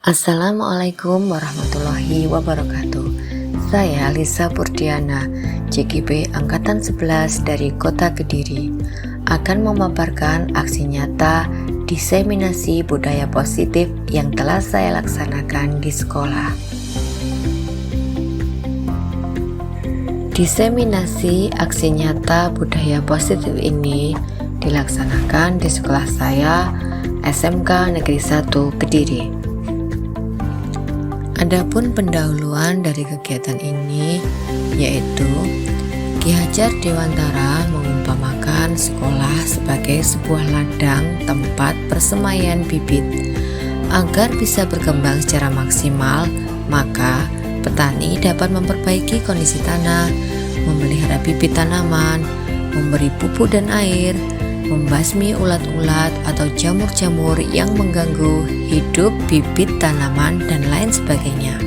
Assalamualaikum warahmatullahi wabarakatuh. Saya Lisa Purdiana, JGP Angkatan 11 dari Kota Kediri, akan memaparkan aksi nyata diseminasi budaya positif yang telah saya laksanakan di sekolah. Diseminasi aksi nyata budaya positif ini dilaksanakan di sekolah saya, SMK Negeri 1 Kediri. Adapun pendahuluan dari kegiatan ini yaitu Ki Hajar Dewantara mengumpamakan sekolah sebagai sebuah ladang tempat persemaian bibit. Agar bisa berkembang secara maksimal, maka petani dapat memperbaiki kondisi tanah, memelihara bibit tanaman, memberi pupuk dan air, membasmi ulat-ulat atau jamur-jamur yang mengganggu hidup bibit tanaman dan lain sebagainya.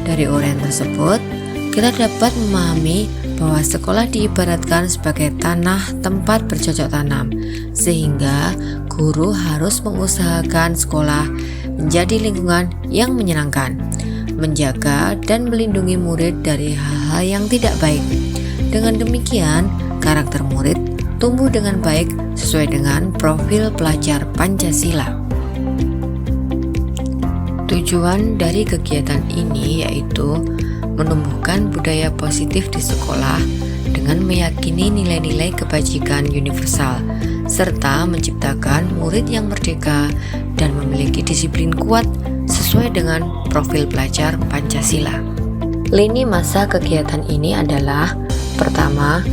Dari uraian tersebut, kita dapat memahami bahwa sekolah diibaratkan sebagai tanah tempat bercocok tanam, sehingga guru harus mengusahakan sekolah menjadi lingkungan yang menyenangkan, menjaga dan melindungi murid dari hal-hal yang tidak baik. Dengan demikian, karakter murid tumbuh dengan baik sesuai dengan profil pelajar Pancasila. Tujuan dari kegiatan ini yaitu menumbuhkan budaya positif di sekolah dengan meyakini nilai-nilai kebajikan universal, serta menciptakan murid yang merdeka dan memiliki disiplin kuat sesuai dengan profil pelajar Pancasila. Lini masa kegiatan ini adalah: pertama,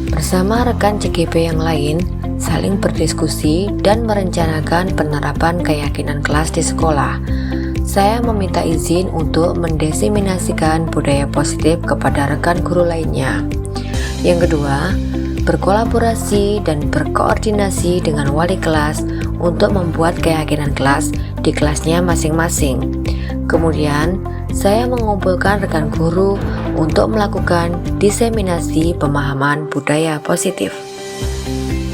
bersama rekan CGP yang lain, saling berdiskusi dan merencanakan penerapan keyakinan kelas di sekolah. Saya meminta izin untuk mendiseminasikan budaya positif kepada rekan guru lainnya. Yang kedua, berkolaborasi dan berkoordinasi dengan wali kelas untuk membuat keyakinan kelas di kelasnya masing-masing. Kemudian, saya mengumpulkan rekan guru untuk melakukan diseminasi pemahaman budaya positif.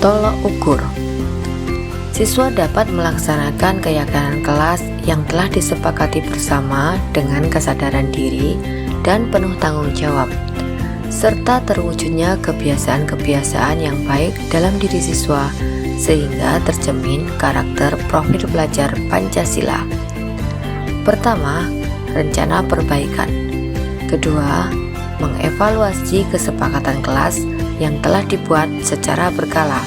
Tolok ukur. Siswa dapat melaksanakan keyakinan kelas yang telah disepakati bersama dengan kesadaran diri dan penuh tanggung jawab, serta terwujudnya kebiasaan-kebiasaan yang baik dalam diri siswa sehingga tercermin karakter profil pelajar Pancasila. Pertama, rencana perbaikan. Kedua, mengevaluasi kesepakatan kelas yang telah dibuat secara berkala.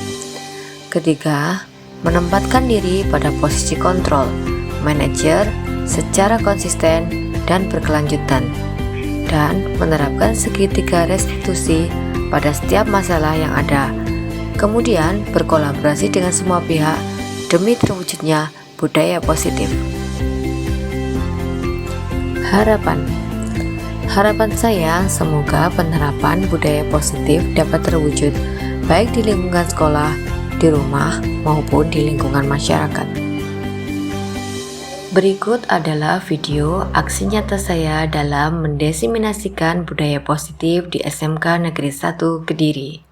Ketiga, menempatkan diri pada posisi kontrol, manajer secara konsisten dan berkelanjutan, dan menerapkan segitiga restitusi pada setiap masalah yang ada. Kemudian berkolaborasi dengan semua pihak demi terwujudnya budaya positif. Harapan saya semoga penerapan budaya positif dapat terwujud baik di lingkungan sekolah, di rumah, maupun di lingkungan masyarakat. Berikut adalah video aksi nyata saya dalam mendiseminasikan budaya positif di SMK Negeri 1 Kediri.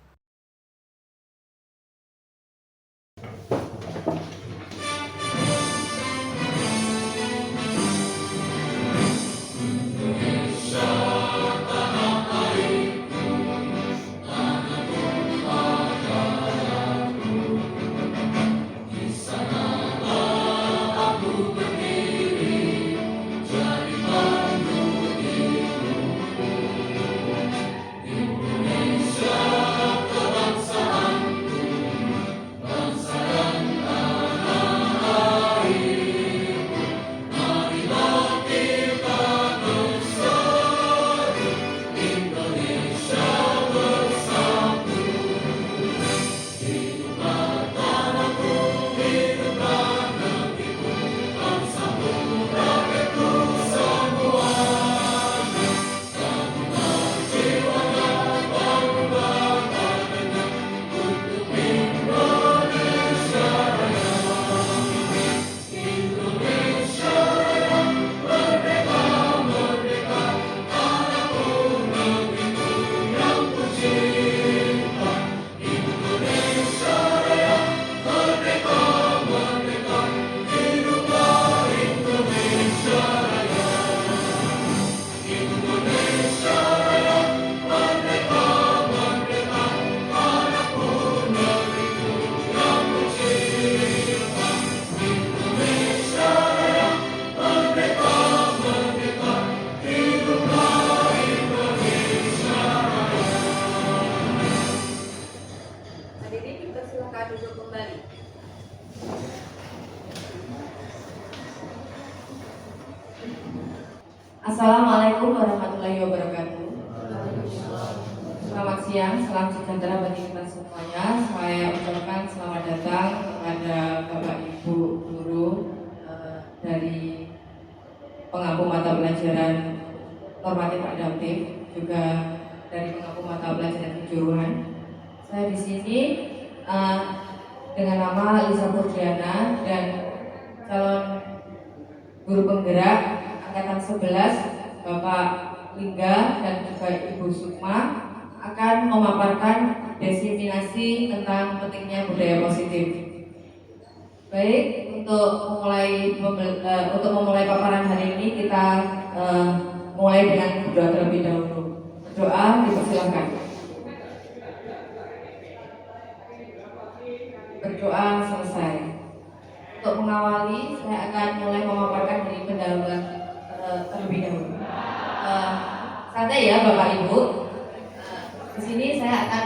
Assalamualaikum warahmatullahi wabarakatuh. Selamat siang, salam sejahtera bagi kita semuanya. Saya ucapkan selamat datang kepada Bapak Ibu guru dari pengampu mata pelajaran normatif adaptif, juga dari pengampu mata pelajaran kejuruan. Saya di sini dengan nama Lisa Purdiana dan calon guru penggerak angkatan 11 Bapak Lingga dan juga Ibu Sukma akan memaparkan definisi tentang pentingnya budaya positif. Baik, untuk memulai paparan hari ini kita mulai dengan berdoa terlebih dahulu. Berdoa dipersilakan. Berdoa selesai. Untuk mengawali, saya akan mulai memaparkan dari pendahuluan terlebih dahulu. Santai ya Bapak Ibu. Di sini saya akan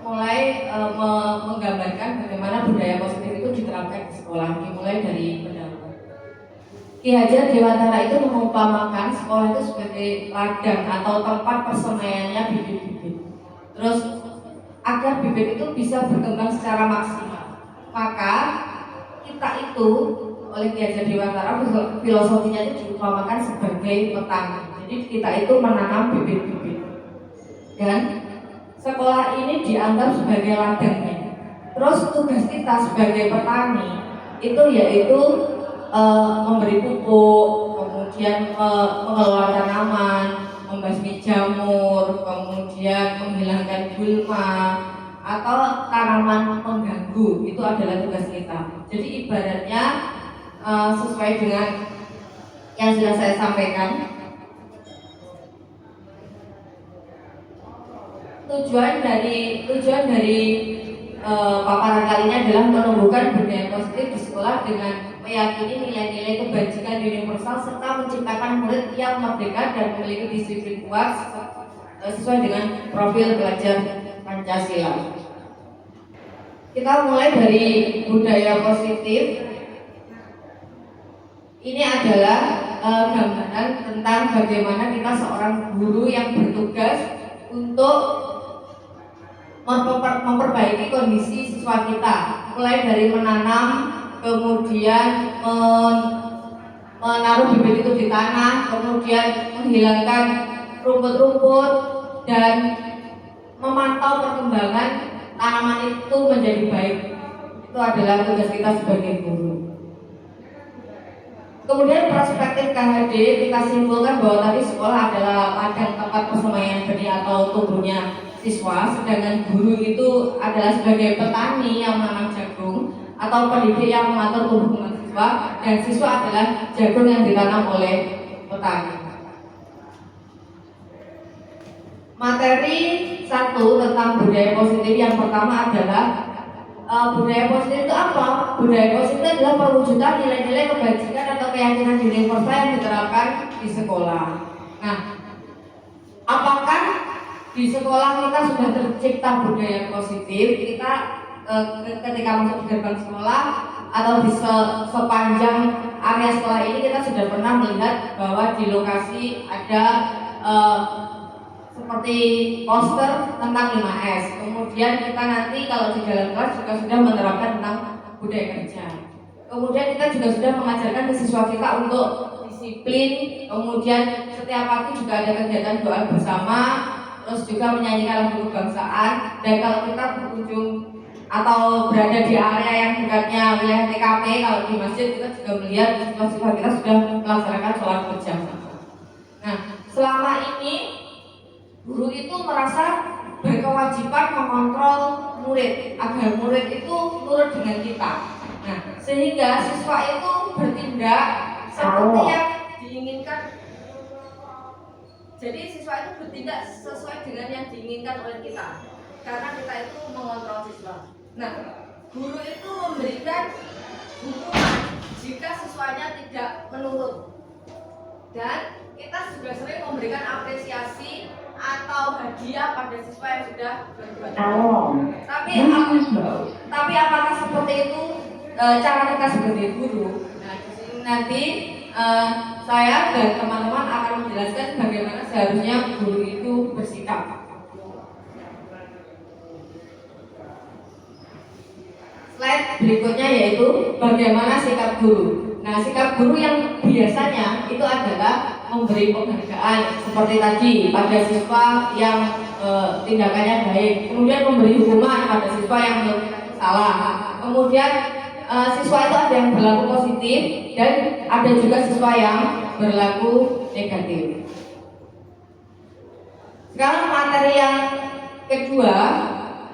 mulai menggambarkan bagaimana budaya positif itu diterapkan di sekolah, dimulai dari pendahuluan. Ki Hajar Dewantara itu mengumpamakan sekolah itu sebagai ladang atau tempat persemaiannya bibit-bibit. Terus agar bibit itu bisa berkembang secara maksimal, maka kita itu oleh Ki Hajar Dewantara filosofinya itu diumpamakan sebagai petani. Jadi kita itu menanam bibit-bibit dan sekolah ini dianggap sebagai ladangnya. Terus tugas kita sebagai petani itu yaitu memberi pupuk, kemudian mengelola tanaman, membasmi jamur, kemudian menghilangkan gulma atau tanaman pengganggu. Itu adalah tugas kita. Jadi ibaratnya sesuai dengan yang sudah saya sampaikan, tujuan dari paparan kali ini adalah menumbuhkan budaya positif di sekolah dengan meyakini nilai-nilai kebajikan universal serta menciptakan murid yang merdeka dan memiliki disiplin kuat sesuai dengan profil pelajar Pancasila. Kita mulai dari budaya positif. Ini adalah gambaran tentang bagaimana kita seorang guru yang bertugas untuk memperbaiki kondisi siswa kita, mulai dari menanam, kemudian menaruh bibit itu di tanah, kemudian menghilangkan rumput-rumput dan memantau perkembangan tanaman itu menjadi baik. Itu adalah tugas kita sebagai guru. Kemudian perspektif KHD kita simpulkan bahwa tadi sekolah adalah ladang tempat persemaian benih atau tumbuhnya siswa, sedangkan guru itu adalah sebagai petani yang menanam jagung atau pendidik yang mengatur tumbuh kembang siswa, dan siswa adalah jagung yang ditanam oleh petani. Materi 1 tentang budaya positif yang pertama adalah budaya positif itu apa? Budaya positif adalah perwujudan nilai-nilai kebajikan atau keyakinan universal yang diterapkan di sekolah. Nah, apakah di sekolah kita sudah tercipta budaya positif? Kita ketika masuk di gerbang sekolah atau di sepanjang area sekolah ini kita sudah pernah melihat bahwa di lokasi ada seperti poster tentang 5S. Kemudian kita nanti kalau di dalam kelas juga sudah menerapkan tentang budaya kerja. Kemudian kita juga sudah mengajarkan ke siswa kita untuk disiplin. Kemudian setiap pagi juga ada kegiatan doa bersama, terus juga menyanyikan lagu kebangsaan. Dan kalau kita berkunjung atau berada di area yang dekatnya wilayah TKP, kalau di masjid kita juga melihat siswa-siswa kita sudah melaksanakan sholat berjamaah. Nah, selama ini guru itu merasa berkewajiban mengontrol murid agar murid itu nurut dengan kita. Nah, sehingga siswa itu bertindak seperti yang diinginkan. Jadi siswa itu bertindak sesuai dengan yang diinginkan oleh kita, karena kita itu mengontrol siswa. Nah, guru itu memberikan hukuman jika siswanya tidak menurut, dan kita juga sering memberikan apresiasi atau hadiah pada siswa yang sudah berbuat baik. Tapi apakah seperti itu cara kita sebagai guru? Nah, di sini nanti saya dan teman-teman akan menjelaskan bagaimana seharusnya guru itu bersikap. Slide berikutnya yaitu bagaimana sikap guru. Nah, sikap guru yang biasanya itu adalah memberi penghargaan seperti tadi pada siswa yang tindakannya baik, kemudian memberi hukuman pada siswa yang salah, kemudian siswa itu ada yang berlaku positif dan ada juga siswa yang berlaku negatif. Sekarang materi yang kedua,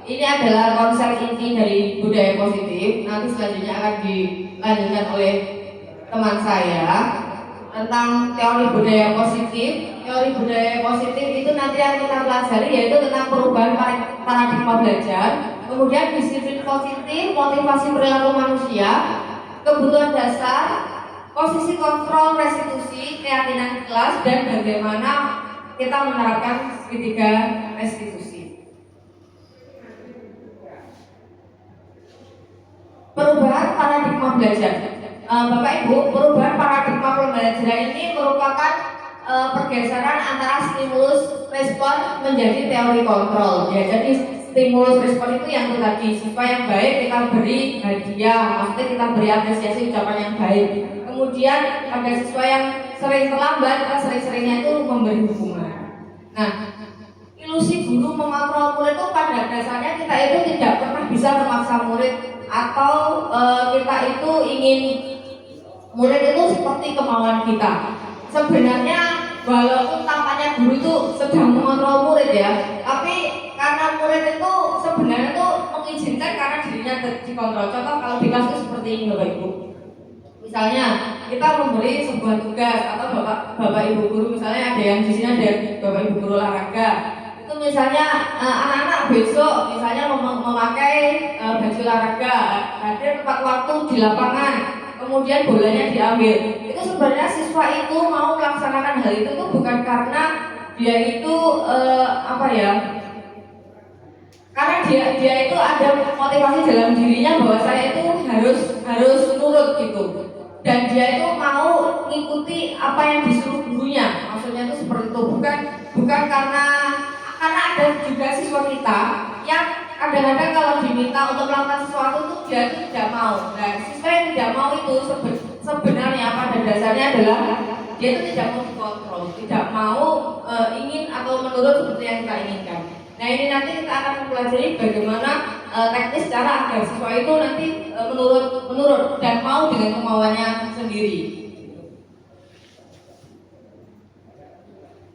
ini adalah konsep inti dari budaya positif. Nanti selanjutnya akan dilanjutkan oleh teman saya tentang teori budaya positif. Teori budaya positif itu nanti yang kita pelajari yaitu tentang perubahan paradigma belajar, kemudian disiplin positif, motivasi perilaku manusia, kebutuhan dasar, posisi kontrol restitusi, keyakinan kelas, dan bagaimana kita menerapkan segitiga restitusi. Perubahan paradigma belajar. Bapak Ibu, perubahan paradigma pembelajaran ini merupakan pergeseran antara stimulus respon menjadi teori kontrol. Ya, jadi stimulus respon itu yang tadi, siswa yang baik kita beri hadiah, maksudnya kita beri apresiasi ucapan yang baik. Kemudian pada siswa yang sering terlambat, kita sering-seringnya itu memberi hukuman. Nah, ilusi guru mengontrol murid itu pada dasarnya kita itu tidak pernah bisa memaksa murid atau kita itu ingin murid itu seperti kemauan kita. Sebenarnya walaupun tampaknya guru itu sedang mengontrol murid ya, tapi karena murid itu sebenarnya itu mengizinkan karena dirinya dikontrol. Contoh kalau di kelas itu seperti ini Bapak Ibu. Misalnya kita memberi sebuah tugas atau bapak ibu guru, misalnya ada yang di sini ada bapak ibu guru olahraga. Itu misalnya anak-anak besok misalnya memakai baju olahraga, hadir tepat waktu di lapangan, kemudian bolanya diambil. Itu sebenarnya siswa itu mau melaksanakan hal itu tuh bukan karena dia itu karena dia itu ada motivasi dalam dirinya bahwa saya itu harus nurut gitu, dan dia itu mau mengikuti apa yang disuruh gurunya. Maksudnya itu seperti itu, bukan karena ada juga siswa kita yang kadang-kadang kalau diminta untuk melakukan sesuatu itu dia tidak mau. Nah, siswa yang tidak mau itu sebenarnya pada dasarnya adalah dia itu tidak mau dikontrol, tidak mau ingin atau menurut seperti yang kita inginkan. Nah, ini nanti kita akan mempelajari bagaimana teknis cara agar siswa itu nanti menurut dan mau dengan kemauannya sendiri.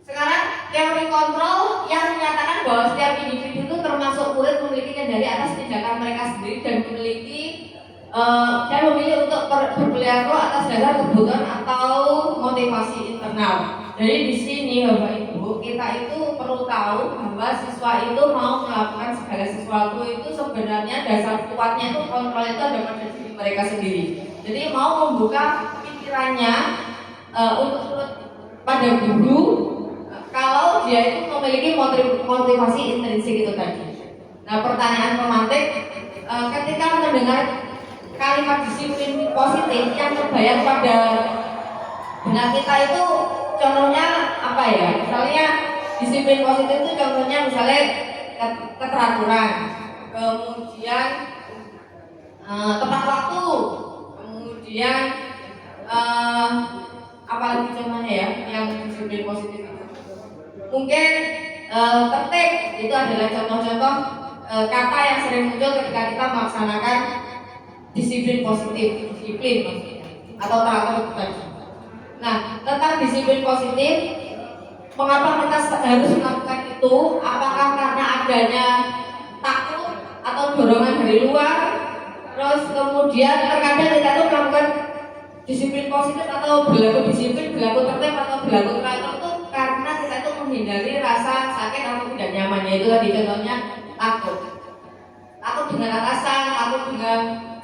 Sekarang teori kontrol yang menyatakan bahwa setiap individu itu termasuk murid memiliki kendali atas tindakan mereka sendiri dan memilih untuk berperilaku atas dasar kebutuhan atau motivasi internal. Jadi di sini Bapak Ibu, kita itu perlu tahu bahwa siswa itu mau melakukan segala sesuatu itu sebenarnya dasar kuatnya itu kontrol itu ada pada diri mereka sendiri. Jadi mau membuka pikirannya untuk turut pada guru kalau dia itu memiliki motivasi intrinsik itu tadi. Nah, pertanyaan pemantik, ketika mendengar kalimat disiplin positif yang terbayang pada benak kita itu contohnya apa ya? Misalnya disiplin positif itu contohnya misalnya keteraturan, kemudian tepat waktu, kemudian apalagi contohnya ya yang disiplin positif itu. Mungkin tertib itu adalah contoh-contoh kata yang sering muncul ketika kita melaksanakan disiplin positif, atau teratur tadi. Nah, tentang disiplin positif, mengapa kita harus melakukan itu? Apakah karena adanya takut atau dorongan dari luar? Terus kemudian terkadang kita tuh melakukan disiplin positif atau berlaku disiplin, berlaku tertib atau berlaku teratur itu karena kita itu menghindari rasa sakit atau tidak nyaman. Yaitu tadi contohnya takut dengan atasan, takut dengan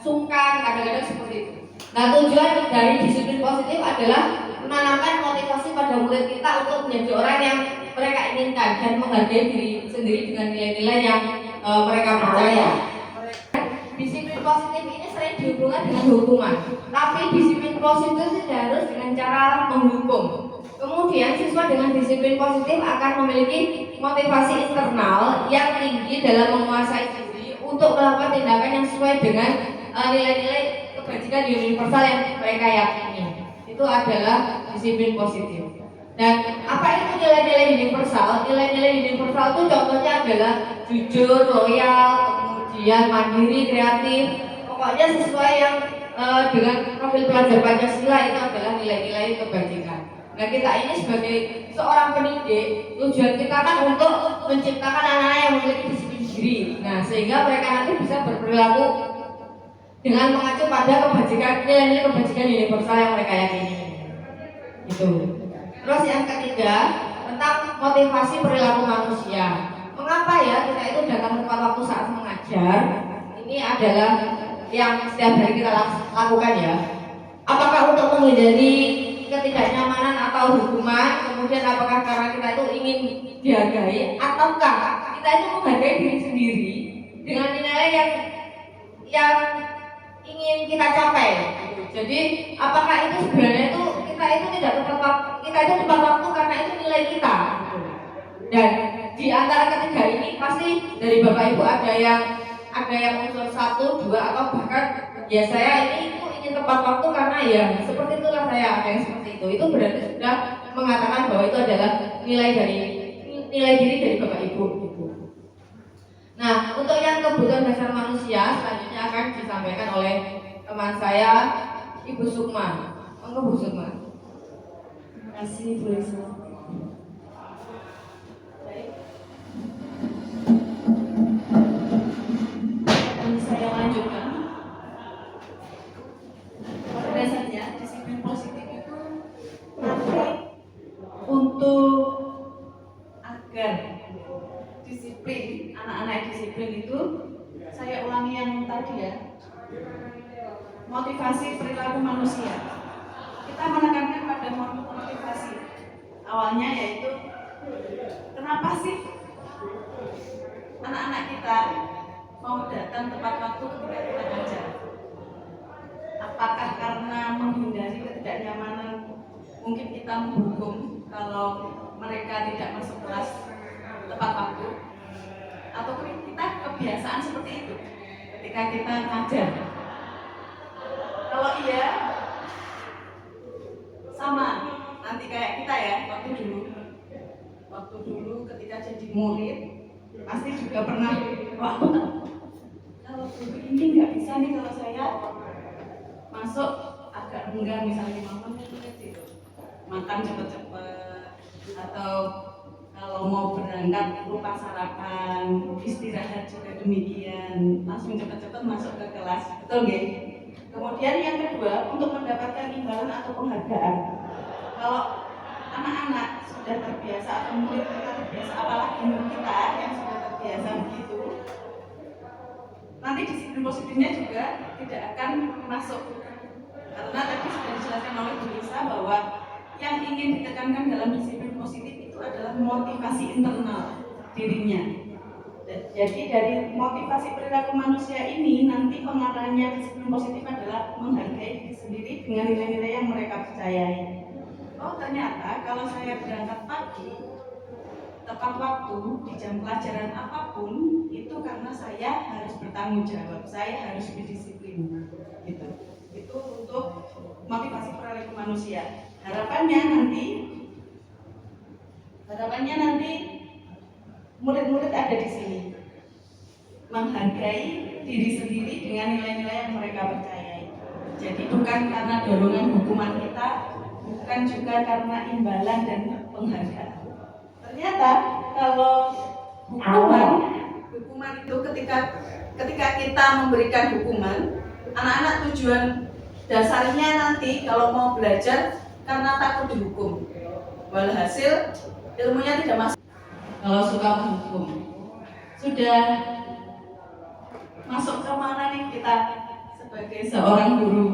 sungkan, kadang-kadang seperti itu. Nah, tujuan dari disiplin positif adalah menanamkan motivasi pada murid kita untuk menjadi orang yang mereka inginkan dan menghargai diri sendiri dengan nilai-nilai yang mereka percaya. Disiplin positif ini sering dihubungkan dengan hukuman, tapi disiplin positif tidak harus dengan cara menghukum. Kemudian Kemudian siswa dengan disiplin positif akan memiliki motivasi internal yang tinggi dalam menguasai diri untuk melakukan tindakan yang sesuai dengan nilai-nilai kebajikan universal yang mereka yakini. Itu adalah disiplin positif. Dan apa itu nilai-nilai universal? Nilai-nilai universal itu contohnya adalah jujur, loyal, kemudian mandiri, kreatif. Pokoknya sesuai yang dengan profil pelajar Pancasila itu adalah nilai-nilai kebajikan. Nah, kita ini sebagai seorang pendidik, tujuan kita kan untuk menciptakan anak-anak yang memiliki disiplin diri. Nah, sehingga mereka nanti bisa berperilaku dengan mengacu pada kebajikan, nilai-nilai kebajikan universal yang mereka yakini. Gitu. Terus yang ketiga, tentang motivasi perilaku manusia. Mengapa ya kita itu datang tepat waktu saat mengajar? Ini adalah yang setiap hari kita lakukan ya. Apakah untuk menghindari ketidaknyamanan atau hukuman, kemudian apakah karena kita itu ingin dihargai, ataukah kita itu menghargai diri sendiri dengan nilai yang ingin kita capai. Jadi apakah itu sebenarnya itu kita itu tidak tepat waktu, kita itu tepat waktu karena itu nilai kita. Dan di antara ketiga ini pasti dari Bapak Ibu ada yang unsur 1, 2 atau bahkan ya saya ini itu ingin tepat waktu karena ya seperti itulah saya ada yang seperti itu. Itu berarti sudah mengatakan bahwa itu adalah nilai diri dari Bapak Ibu gitu. Nah, untuk yang kebutuhan dasar manusia selanjutnya akan disampaikan oleh teman saya Ibu Sukma. Monggo Bu Sukma. Terima kasih Bu Risma. Saya lanjutkan. Pada dasarnya disiplin positif itu nanti untuk agar disiplin, anak-anak disiplin itu saya ulangi yang tadi ya. Motivasi perilaku manusia. Kita menekankan pada motivasi. Awalnya yaitu kenapa sih anak-anak kita mau datang tepat waktu ketika kita ngajar? Apakah karena menghindari ketidaknyamanan, mungkin kita menghukum kalau mereka tidak masuk kelas tepat waktu, atau kita kebiasaan seperti itu ketika kita ngajar? Kalau iya, sama nanti kayak kita ya waktu dulu ketika jadi murid pasti juga pernah kalau guru ini nggak bisa nih, kalau saya masuk agak enggan misalnya 5 menit gitu, makan cepet-cepet, atau kalau mau berangkat lupa sarapan, istirahat juga demikian, langsung cepet-cepet masuk ke kelas, betul nggih? Kemudian yang kedua, untuk mendapatkan imbalan atau penghargaan. Kalau anak-anak sudah terbiasa atau murid kita terbiasa, apalagi murid kita yang sudah terbiasa begitu, nanti disiplin positifnya juga tidak akan masuk. Karena tadi sudah dijelaskan oleh Bu Lisa bahwa yang ingin ditekankan dalam disiplin positif itu adalah motivasi internal dirinya. Jadi dari motivasi perilaku manusia ini nanti pengarahnya disiplin positif adalah menghargai diri sendiri dengan nilai-nilai yang mereka percayai. Oh ternyata kalau saya berangkat pagi tepat waktu di jam pelajaran apapun itu karena saya harus bertanggung jawab, saya harus berdisiplin. Gitu. Itu untuk motivasi perilaku manusia. Harapannya nanti murid-murid ada di sini menghargai diri sendiri dengan nilai-nilai yang mereka percayai. Jadi bukan karena dorongan hukuman kita, bukan juga karena imbalan dan penghargaan. Ternyata kalau hukuman itu ketika kita memberikan hukuman, anak-anak tujuan dasarnya nanti kalau mau belajar karena takut dihukum. Walhasil ilmunya tidak masuk. Kalau suka menghukum, sudah masuk ke mana nih kita sebagai seorang guru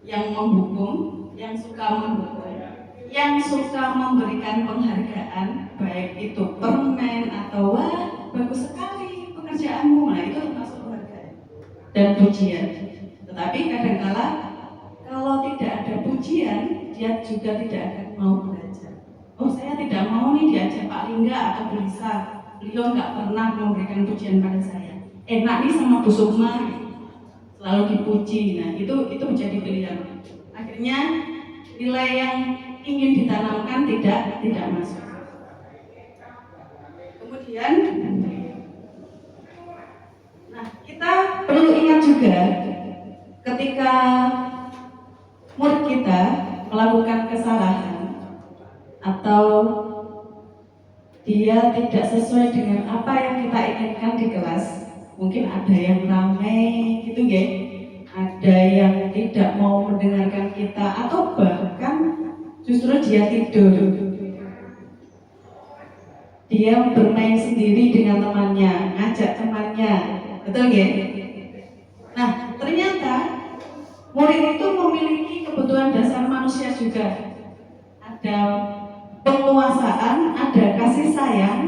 yang menghukum, yang suka menghukum, yang suka memberikan penghargaan, baik itu permen atau wah bagus sekali pekerjaanmu, nah itu masuk penghargaan dan pujian. Tetapi kadangkala kalau tidak ada pujian, dia juga tidak akan mau belajar. oh saya tidak mau nih diajak Pak Lingga atau Bu Lisa, beliau nggak pernah memberikan pujian pada saya. Enak nih sama Bu Sukma, selalu dipuji. Nah itu menjadi pilihan. Akhirnya nilai yang ingin ditanamkan tidak masuk. Kemudian, nah kita perlu ingat juga ketika murid kita melakukan kesalahan atau dia tidak sesuai dengan apa yang kita inginkan di kelas, mungkin ada yang ramai gitu ya, ada yang tidak mau mendengarkan kita, atau bahkan justru dia tidur, dia bermain sendiri dengan temannya, ngajak temannya, betul ya? Nah ternyata murid itu memiliki kebutuhan dasar manusia juga, ada penguasaan, ada kasih sayang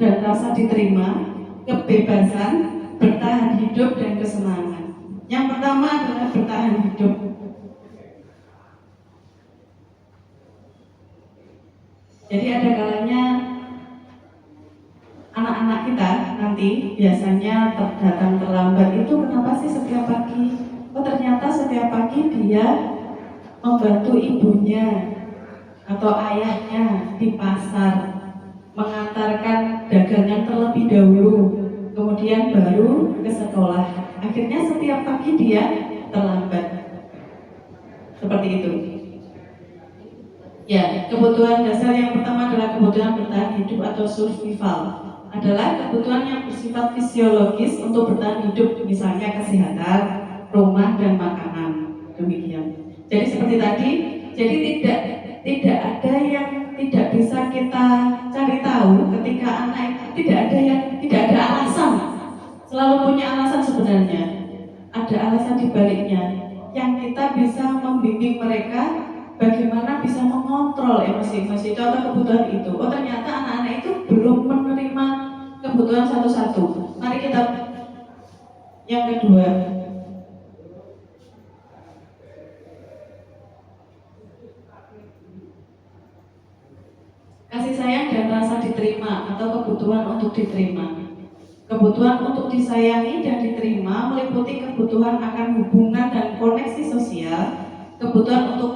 dan rasa diterima, kebebasan, bertahan hidup dan kesenangan. Yang pertama adalah bertahan hidup. Jadi ada kalanya anak-anak kita nanti biasanya datang terlambat. Itu kenapa sih setiap pagi? Oh ternyata setiap pagi dia membantu ibunya atau ayahnya di pasar, mengantarkan dagangan terlebih dahulu, kemudian baru ke sekolah. Akhirnya setiap pagi dia terlambat. Seperti itu. Ya, kebutuhan dasar yang pertama adalah kebutuhan bertahan hidup atau survival. Adalah kebutuhan yang bersifat fisiologis untuk bertahan hidup, misalnya kesehatan, rumah dan makanan. Demikian. Jadi seperti tadi, jadi tidak ada yang tidak bisa kita cari tahu ketika anak itu tidak ada alasan. Selalu punya alasan sebenarnya. Ada alasan di baliknya yang kita bisa membimbing mereka bagaimana bisa mengontrol emosi-emosi itu atau kebutuhan itu. Oh ternyata anak-anak itu belum menerima kebutuhan satu-satu. Mari kita yang kedua. Kasih sayang dan rasa diterima atau kebutuhan untuk diterima. Kebutuhan untuk disayangi dan diterima meliputi kebutuhan akan hubungan dan koneksi sosial, kebutuhan untuk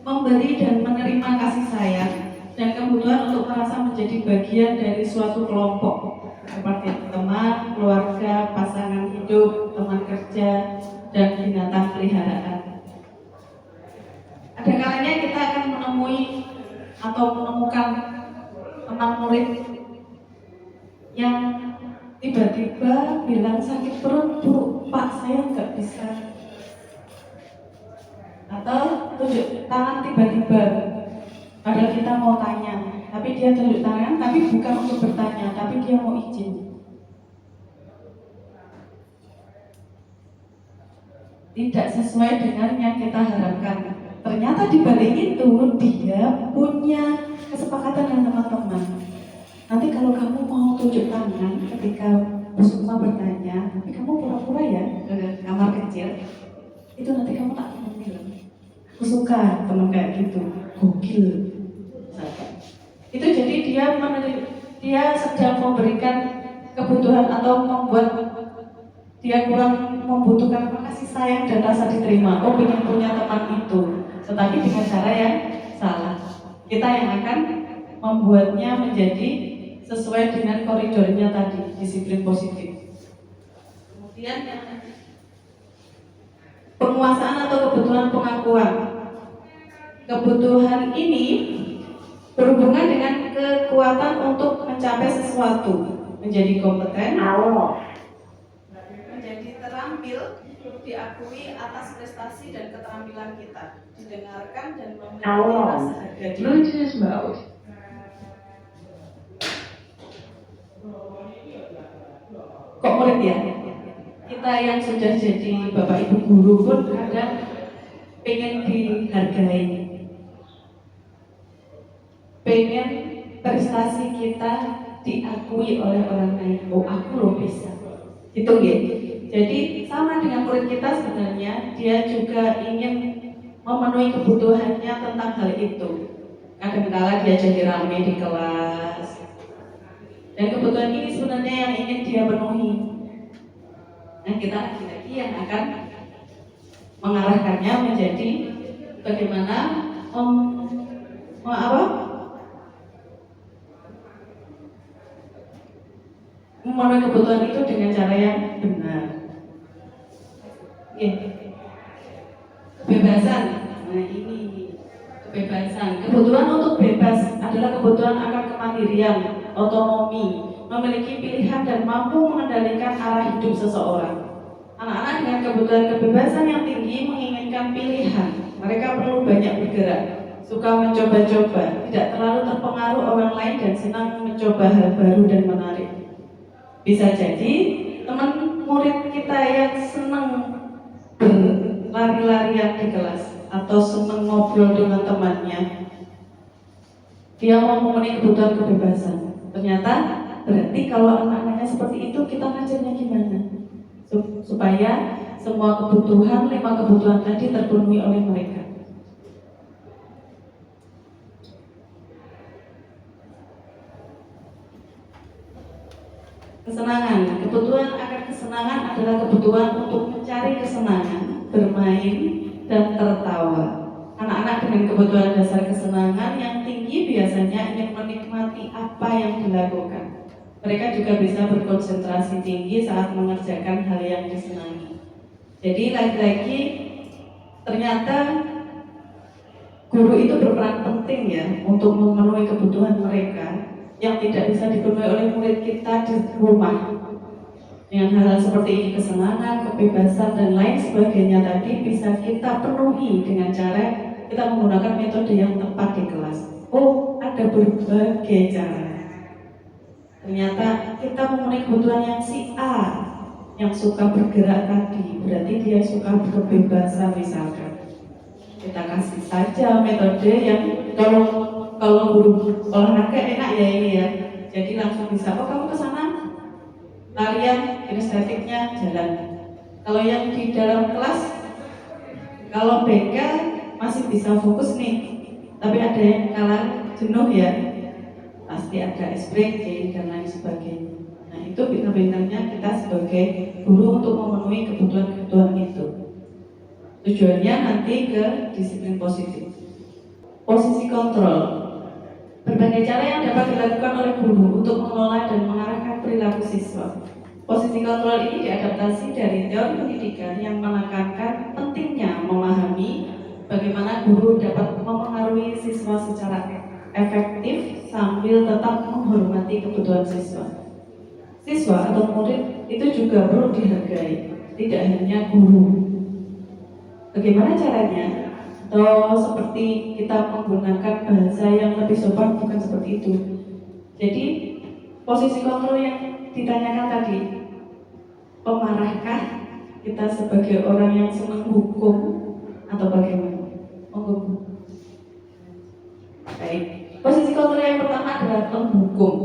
memberi dan menerima kasih sayang, dan kebutuhan untuk merasa menjadi bagian dari suatu kelompok seperti teman, keluarga, pasangan hidup, teman kerja, dan binatang peliharaan. Ada kalanya kita akan menemui atau menemukan teman murid yang tiba-tiba bilang sakit perut, Bu, Pak saya nggak bisa, atau tunjuk tangan tiba-tiba padahal kita mau tanya, tapi dia tunjuk tangan tapi bukan untuk bertanya, tapi dia mau izin. Tidak sesuai dengan yang kita harapkan. Ternyata di balik itu dia punya kesepakatan dengan teman-teman. Nanti kalau kamu mau tunjuk tangan ketika Bu Sukma bertanya, tapi kamu pura-pura ya ke kamar kecil, itu nanti kamu tak panggil. Aku suka teman kayak gitu, gokil. Itu jadi dia sedang memberikan kebutuhan atau membuat dia kurang membutuhkan kasih sayang dan rasa diterima. Oh, ingin punya teman itu, tetapi dengan cara yang salah. Kita yang akan membuatnya menjadi sesuai dengan koridornya tadi, disiplin positif. Kemudian penguasaan atau kebutuhan pengakuan. Kebutuhan ini berhubungan dengan kekuatan untuk mencapai sesuatu, menjadi kompeten, menjadi terampil, diakui atas prestasi dan keterampilan kita, didengarkan dan memiliki rasa harga diri. Kok murid ya? Kita yang sudah jadi bapak ibu guru pun kadang pengen dihargai, pengen prestasi kita diakui oleh orang lain. Oh aku loh bisa, gitu ya. Jadi sama dengan murid kita sebenarnya, dia juga ingin memenuhi kebutuhannya tentang hal itu. kadangkala dia jadi rame di kelas. Dan kebutuhan ini sebenarnya yang ingin dia penuhi. Nah, kita lagi-lagi yang akan mengarahkannya menjadi bagaimana memenuhi kebutuhan itu dengan cara yang benar. Oke. Kebebasan. Nah, ini kebebasan. Kebutuhan untuk bebas adalah kebutuhan akan kemandirian, otonomi, memiliki pilihan dan mampu mengendalikan arah hidup seseorang. Anak-anak dengan kebutuhan kebebasan yang tinggi menginginkan pilihan. Mereka perlu banyak bergerak, suka mencoba-coba, tidak terlalu terpengaruh orang lain dan senang mencoba hal baru dan menarik. Bisa jadi teman murid kita yang senang berlari-larian di kelas atau senang ngobrol dengan temannya, dia mau memenuhi kebutuhan kebebasan. Ternyata berarti kalau anak-anaknya seperti itu, kita ngajarnya gimana? Supaya semua kebutuhan, 5 kebutuhan tadi terpenuhi oleh mereka. Kesenangan. Kebutuhan akan kesenangan adalah kebutuhan untuk mencari kesenangan, bermain, dan tertawa. Anak-anak dengan kebutuhan dasar kesenangan yang tinggi biasanya ingin menikmati apa yang dilakukan. Mereka juga bisa berkonsentrasi tinggi saat mengerjakan hal yang disenangi. Jadi lagi-lagi ternyata guru itu berperan penting ya untuk memenuhi kebutuhan mereka yang tidak bisa dipenuhi oleh murid kita di rumah. Dengan hal-hal seperti ini, kesenangan, kebebasan, dan lain sebagainya tadi bisa kita penuhi dengan cara kita menggunakan metode yang tepat di kelas. Oh, ada berbagai cara. Ternyata kita memenuhi kebutuhan yang si A yang suka bergerak tadi, berarti dia suka kebebasan misalkan. Kita kasih saja metode yang kalau guru olahraga enak ya ini ya. Jadi langsung bisa, oh kamu ke sana larian, kinestetiknya jalan. Kalau yang di dalam kelas, kalau BK masih bisa fokus nih, tapi ada yang kalah jenuh ya, pasti ada ice breaking dan lain sebagainya. Nah itu pintar-pintarnya kita sebagai guru untuk memenuhi kebutuhan-kebutuhan itu. Tujuannya nanti ke disiplin positif. Posisi kontrol. Berbagai cara yang dapat dilakukan oleh guru untuk mengelola dan mengarahkan perilaku siswa. Posisi kontrol ini diadaptasi dari teori pendidikan yang menekankan pentingnya memahami bagaimana guru dapat memengaruhi siswa secara efektif sambil tetap menghormati kebutuhan siswa. Siswa atau murid itu juga perlu dihargai, tidak hanya guru. Bagaimana caranya? Atau seperti kita menggunakan bahasa yang lebih sopan, bukan seperti itu. Jadi posisi kontrol yang ditanyakan tadi, pemarahkah kita sebagai orang yang senang hukum atau bagaimana? Baik. Posisi kontrol yang pertama adalah penghukum.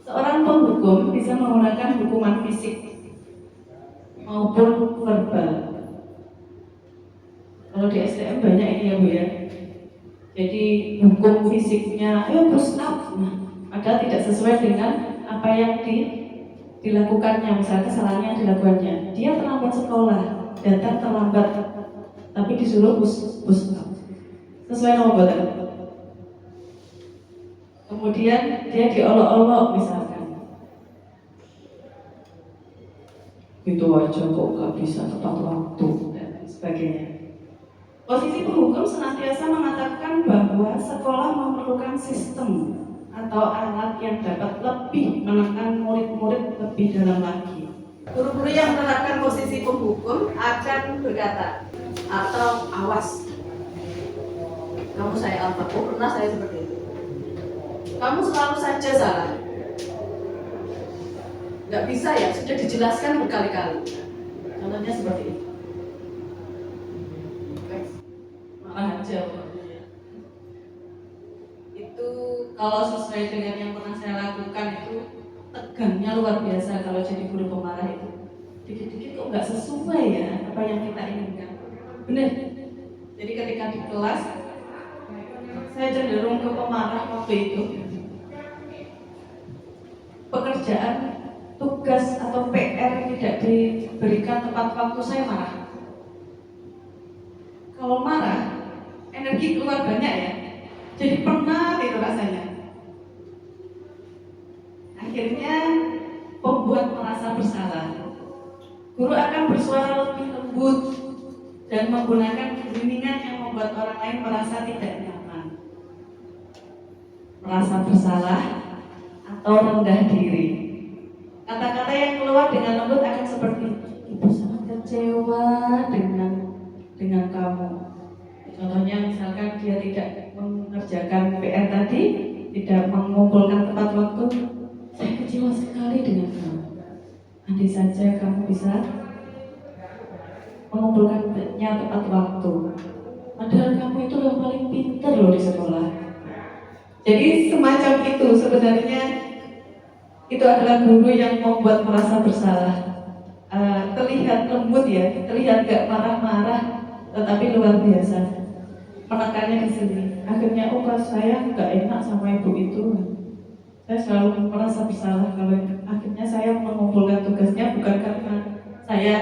Seorang penghukum bisa menggunakan hukuman fisik maupun verbal. Kalau di STM banyak ini ya Bu ya. Jadi hukum fisiknya, ayo push up. Nah, padahal tidak sesuai dengan apa yang dilakukannya, misalnya kesalahan yang dilakukannya. Dia terlambat sekolah, datang terlambat, tapi disuruh push up. Sesuai nomor. Kemudian dia diolok-olok misalkan. Itu aja kok nggak bisa tepat waktu dan sebagainya. Posisi penghukum senantiasa mengatakan bahwa sekolah memerlukan sistem atau alat yang dapat lebih menekan murid-murid lebih dalam lagi. Guru-guru yang menerapkan posisi penghukum akan berkata, atau awas, kamu saya apa? Oh, pernah saya seperti itu. Kamu selalu saja salah. Nggak bisa ya, sudah dijelaskan berkali-kali. Contohnya seperti itu. Malah aja. Itu kalau sesuai dengan yang pernah saya lakukan itu tegangnya luar biasa kalau jadi guru pemarah itu. Dikit-dikit kok nggak sesuai ya apa yang kita inginkan. Benar. Jadi ketika di kelas saya cenderung ke pemarah waktu itu. Pekerjaan, tugas atau PR tidak diberikan tepat waktu, saya marah. Kalau marah, energi keluar banyak ya. Jadi penat itu rasanya. Akhirnya pembuat merasa bersalah. Guru akan bersuara lebih lembut dan menggunakan bimbingan yang membuat orang lain merasa tidak nyaman, merasa bersalah atau rendah diri. Kata-kata yang keluar dengan lembut akan seperti, ibu sangat kecewa dengan kamu. Contohnya misalkan dia tidak mengerjakan PR tadi, tidak mengumpulkan tepat waktu, saya kecewa sekali dengan kamu. Andai saja kamu bisa mengumpulkannya tepat waktu. Padahal kamu itu yang paling pintar loh di sekolah. Jadi semacam itu sebenarnya, itu adalah guru yang membuat merasa bersalah. Terlihat lembut ya, terlihat gak marah-marah, tetapi luar biasa. Menekannya di sini. Akhirnya, saya gak enak sama ibu itu. Saya selalu merasa bersalah kalau akhirnya saya mengumpulkan tugasnya bukan karena saya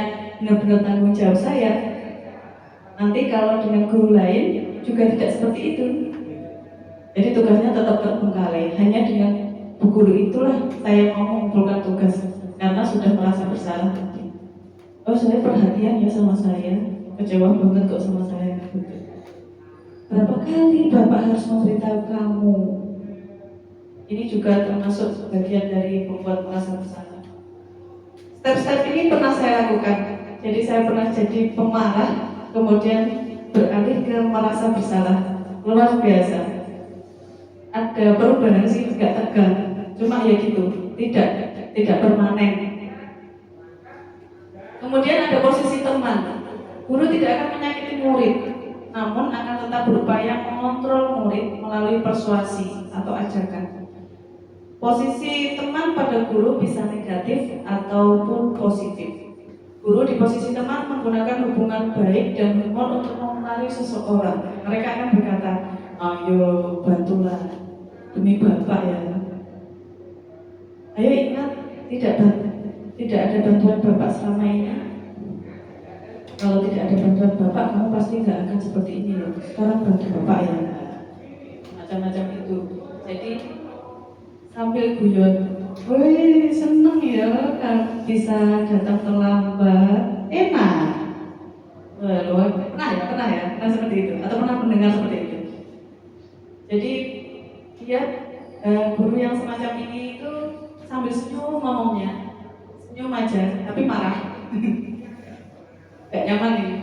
benar-benar tanggung jawab saya. Nanti kalau dengan guru lain juga tidak seperti itu. Jadi tugasnya tetap terbengkalai. Hanya dengan bu guru itulah saya mau mengumpulkan tugas karena sudah merasa bersalah. Oh, saya perhatian ya sama saya. Kecewa banget kok sama saya. Berapa kali Bapak harus memberitahu kamu? Ini juga termasuk bagian dari membuat merasa bersalah. Step-step ini pernah saya lakukan. Jadi saya pernah jadi pemarah, kemudian beralih ke merasa bersalah. Luar biasa. Ada perubahan sih, nggak tegang. Cuma ya gitu, tidak permanen. Kemudian ada posisi teman. Guru tidak akan menyakiti murid, namun akan tetap berupaya mengontrol murid melalui persuasi atau ajakan. Posisi teman pada guru bisa negatif ataupun positif. Guru di posisi teman menggunakan hubungan baik dan humor untuk memengaruhi seseorang. Mereka akan berkata, ayo bantulah demi Bapak ya. Ayo ingat, tidak ada bantuan Bapak selama ini. Kalau tidak ada bantuan Bapak, kamu pasti nggak akan seperti ini loh. Sekarang bantu Bapak ya. Macam-macam itu. Jadi sambil guyon, wih seneng ya kan bisa datang terlambat, enak. Pernah ya seperti itu, atau pernah mendengar seperti itu. Jadi dia guru yang semacam ini itu sambil senyum ngomongnya, senyum aja, tapi marah, gak nyaman ini.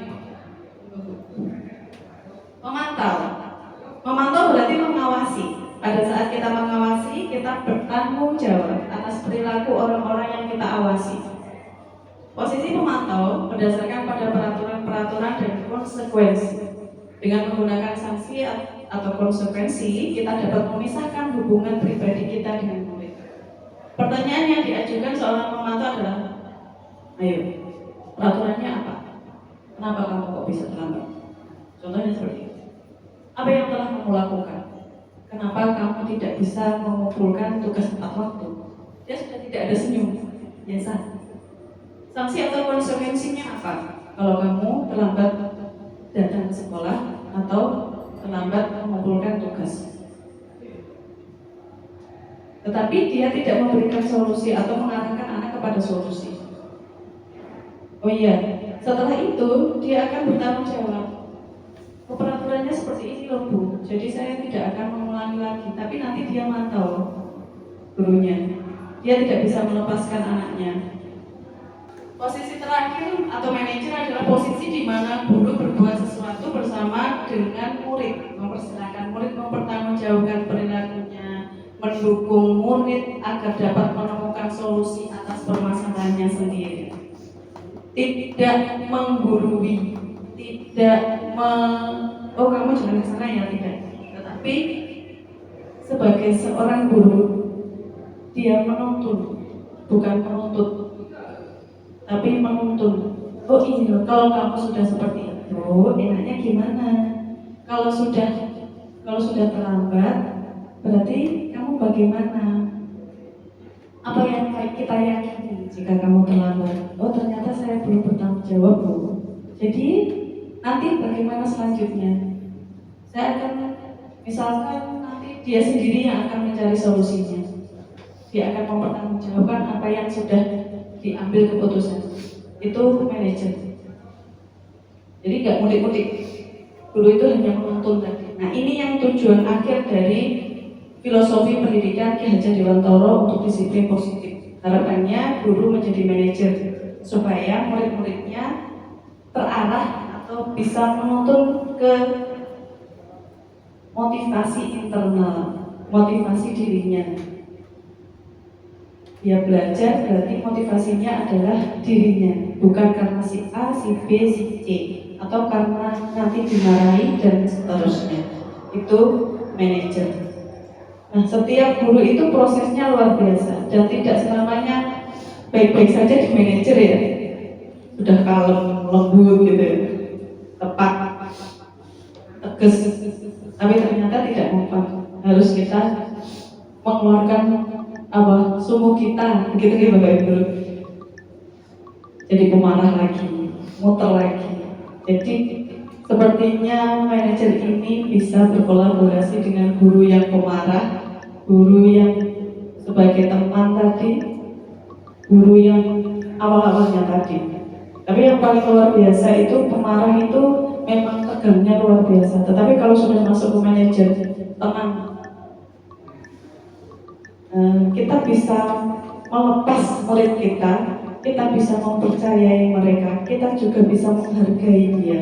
Memantau berarti mengawasi. Pada saat kita mengawasi, kita bertanggung jawab atas perilaku orang-orang yang kita awasi. Posisi memantau berdasarkan pada peraturan-peraturan dan konsekuensi. Dengan menggunakan sanksi atau konsekuensi, kita dapat memisahkan hubungan pribadi kita dengan murid. Pertanyaan yang diajukan seorang memantau adalah, ayo, peraturannya apa? Kenapa kamu kok bisa terlambat? Contohnya seperti itu. Apa yang telah kamu lakukan? Kenapa kamu tidak bisa mengumpulkan tugas tepat waktu? Dia sudah tidak ada senyum, biasa. Sanksi atau konsekuensinya apa? Kalau kamu terlambat datang ke sekolah atau terlambat mengumpulkan tugas. Tetapi dia tidak memberikan solusi atau mengarahkan anak kepada solusi. Oh iya, setelah itu dia akan bertanggung jawab. Peraturannya seperti ini loh Bu, jadi saya tidak akan mengulangi lagi. Tapi nanti dia mantau gurunya, dia tidak bisa melepaskan anaknya. Posisi terakhir atau manajer adalah posisi di mana guru berbuat sesuatu bersama dengan murid, mempersilahkan murid mempertanggungjawabkan perilakunya, mendukung murid agar dapat menemukan solusi atas permasalahannya sendiri. Tidak menggurui, tidak oh kamu jangan ke sana ya, tidak. Tetapi sebagai seorang guru, dia menuntun, bukan menuntut, tapi menuntun. Oh ini loh, kalau kamu sudah seperti itu, enaknya gimana? Kalau sudah Kalau sudah terlambat, berarti kamu bagaimana? Apa yang kita yakini jika kamu terlambat? Oh, ternyata saya belum bertanggung jawab, Bu. Jadi, nanti bagaimana selanjutnya? Saya akan, misalkan nanti dia sendiri yang akan mencari solusinya. Dia akan mempertanggungjawabkan apa yang sudah diambil keputusan. Itu manajer. Jadi nggak mudik-mudik. Guru itu hanya menuntun tadi. Nah, ini yang tujuan akhir dari filosofi pendidikan Ki Hajar Dewantara untuk disiplin positif. Harapannya guru menjadi manajer supaya murid-muridnya terarah atau bisa menuntun ke motivasi internal, motivasi dirinya. Dia belajar berarti motivasinya adalah dirinya, bukan karena si A, si B, si C, atau karena nanti dimarahi dan seterusnya. Itu manajer. Nah, setiap guru itu prosesnya luar biasa dan tidak selamanya baik-baik saja di manajer ya. Sudah kalem, lembut gitu ya, tepat, tegas. Tapi ternyata tidak mempan. Harus kita mengeluarkan sumuk kita, begitu ya Bapak Ibu. Jadi pemarah lagi, muter lagi. Jadi sepertinya manajer ini bisa berkolaborasi dengan guru yang pemarah, guru yang sebagai teman tadi, guru yang awal-awalnya tadi. Tapi yang paling luar biasa itu pemarah itu memang tegangnya luar biasa. Tetapi kalau sudah masuk ke manajer, tenang. Kita bisa melepas murid kita bisa mempercayai mereka, kita juga bisa menghargai dia.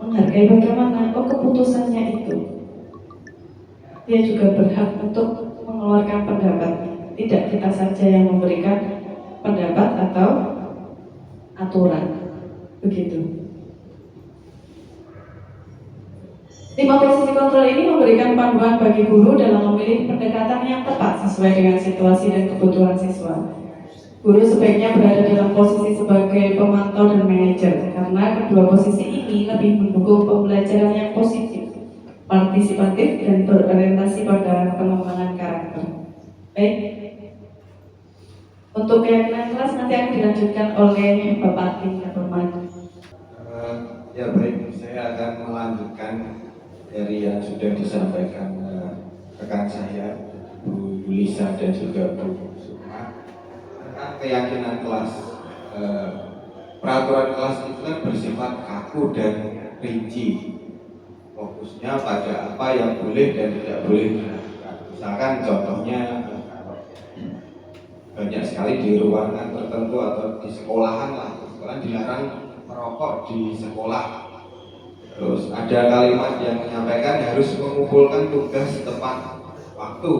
Menghargai bagaimana? Oh, keputusannya itu. Dia juga berhak untuk mengeluarkan pendapatnya. Tidak kita saja yang memberikan pendapat atau aturan. Begitu. 5 posisi kontrol ini memberikan panduan bagi guru dalam memilih pendekatan yang tepat sesuai dengan situasi dan kebutuhan siswa. Guru sebaiknya berada dalam posisi sebagai pemantau dan manajer, karena kedua posisi ini lebih mendukung pembelajaran yang positif, partisipatif, dan berorientasi pada pengembangan karakter. Baik, untuk keyakinan kelas nanti akan dilanjutkan oleh Bapak Tim Permadi. Ya baik, saya akan melanjutkan dari yang sudah disampaikan rekan saya, Bu Yulisa dan juga Bu Sukma tentang keyakinan kelas. Peraturan kelas itu kan bersifat kaku dan rinci, fokusnya pada apa yang boleh dan tidak boleh dilakukan. Misalkan contohnya banyak sekali di ruangan tertentu atau di sekolahan lah, sekolah dilarang merokok di sekolah. Terus ada kalimat yang menyampaikan harus mengumpulkan tugas tepat waktu.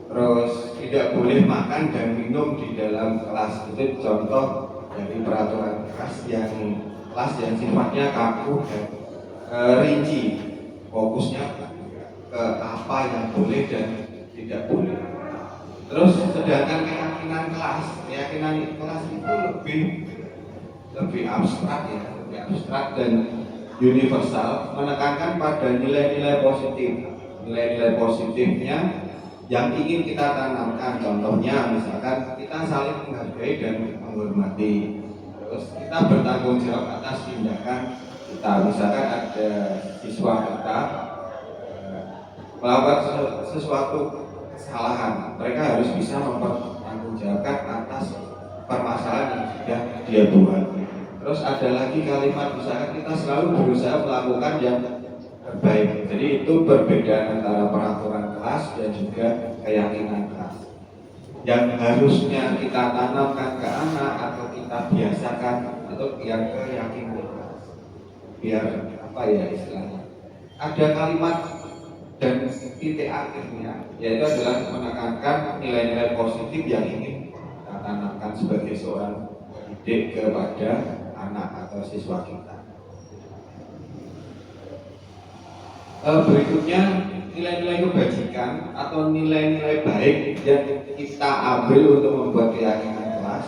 Terus tidak boleh makan dan minum di dalam kelas. Itu contoh dari peraturan kelas yang sifatnya kaku dan rinci. Fokusnya ke apa yang boleh dan tidak boleh. Terus sedangkan keyakinan kelas itu lebih abstrak ya, lebih abstrak dan universal, menekankan pada nilai-nilai positif. Nilai-nilai positifnya yang ingin kita tanamkan, contohnya misalkan kita saling menghargai dan menghormati. Terus kita bertanggung jawab atas tindakan kita. Misalkan ada siswa kita melakukan sesuatu kesalahan, mereka harus bisa mempertanggungjawabkan atas permasalahan yang sudah dia buat. Terus ada lagi kalimat, misalkan kita selalu berusaha melakukan yang terbaik. Jadi itu perbedaan antara peraturan kelas dan juga keyakinan kelas. Yang harusnya kita tanamkan ke anak atau kita biasakan atau yang keyakinan kelas. Biar apa ya istilahnya? Ada kalimat dan titik akhirnya, yaitu adalah menekankan nilai-nilai positif yang ingin kita tanamkan sebagai seorang pendidik kepada anak atau siswa kita. Berikutnya nilai-nilai kebajikan atau nilai-nilai baik yang kita ambil untuk membuat keyakinan kelas.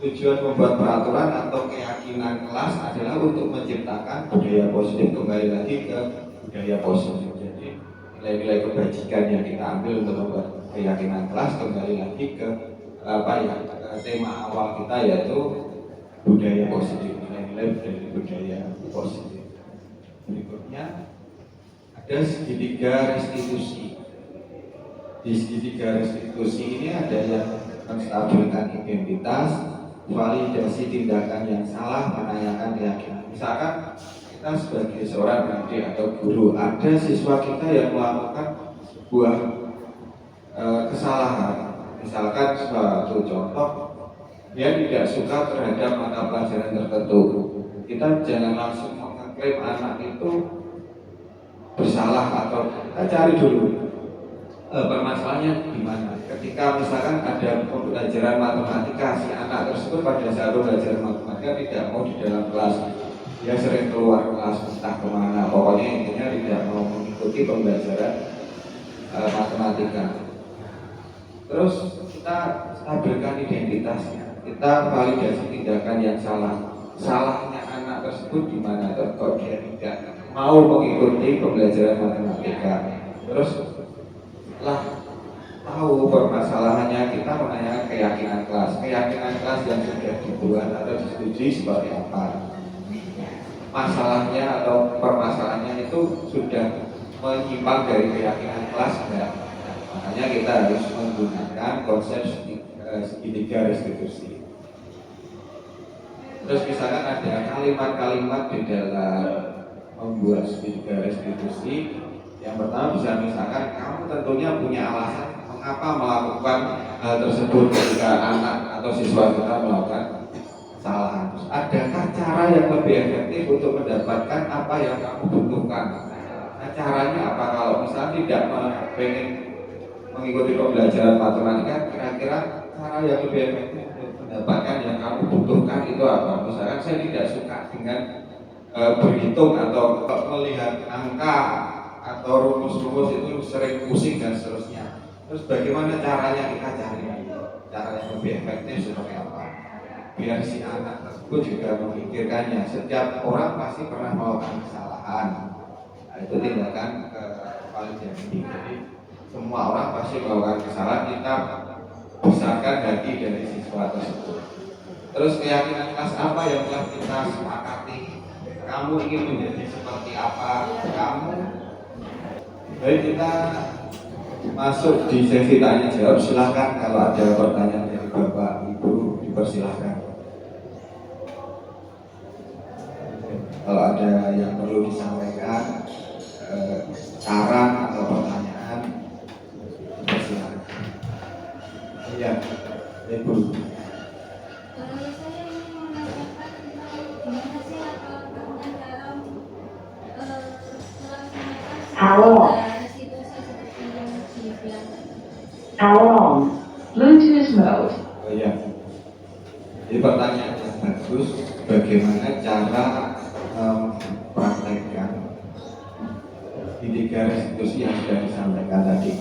tujuan membuat peraturan atau keyakinan kelas adalah untuk menciptakan budaya positif, kembali lagi ke budaya positif. Jadi nilai-nilai kebajikan yang kita ambil untuk membuat keyakinan kelas kembali lagi ke tema awal kita, yaitu budaya positif, nilai-nilai dari budaya positif. Berikutnya ada segitiga restitusi. Di segitiga restitusi ini ada yang menstabilkan identitas, validasi tindakan yang salah, menanyakan keyakinan. Misalkan kita sebagai seorang pendidik atau guru, ada siswa kita yang melakukan sebuah kesalahan. Misalkan suatu contoh, dia tidak suka terhadap mata pelajaran tertentu. Kita jangan langsung mengklaim anak itu bersalah, atau kita cari dulu permasalahannya di mana. Ketika misalkan ada pembelajaran matematika, si anak tersebut pada saat belajar matematika tidak mau di dalam kelas, dia sering keluar kelas entah kemana, pokoknya intinya tidak mau mengikuti pembelajaran matematika. Terus kita stabilkan identitasnya, kita validasi tindakan yang salah. Salahnya anak tersebut di mana? Kok dia tidak mau mengikuti pembelajaran matematika. Terus setelah tahu permasalahannya, kita menanyakan keyakinan kelas yang sudah dibuat atau disetujui seperti apa. Masalahnya atau permasalahannya itu sudah menyimpang dari keyakinan kelas enggak? Makanya kita harus menggunakan konsep segitiga restitusi. Terus misalkan ada kalimat-kalimat di dalam membuat segitiga restitusi. Yang pertama bisa misalkan kamu tentunya punya alasan mengapa melakukan hal tersebut ketika anak atau siswa kita melakukan kesalahan. Adakah cara yang lebih efektif untuk mendapatkan apa yang kamu butuhkan? Nah, caranya apa? Kalau misalnya tidak ingin mengikuti pembelajaran matematika, kira-kira cara yang lebih efektif untuk mendapatkan yang kamu butuhkan itu apa? Misalkan saya tidak suka dengan berhitung atau melihat angka atau rumus-rumus itu sering pusing dan seterusnya. Terus bagaimana caranya kita cari? Cara yang lebih efektif seperti apa? Biar si anak tersebut juga memikirkannya. Setiap orang pasti pernah melakukan kesalahan. Nah, itu tindakan validasi. Jadi semua orang pasti melakukan kesalahan. Kita besarkan hati dari siswa tersebut. Terus keyakinan kelas apa yang telah kita sepakati? Kamu ingin menjadi seperti apa? Baik, kita masuk di sesi tanya jawab. Silahkan kalau ada pertanyaan dari Bapak Ibu dipersilahkan. Kalau ada yang perlu disampaikan, saran atau pertanyaan, dipersilahkan. Ya, Ibu. Halo. Bluetooth mode. Oh iya. Jadi pertanyaan yang bagus, bagaimana cara mempraktekkan tiga restitusi yang sudah disampaikan tadi.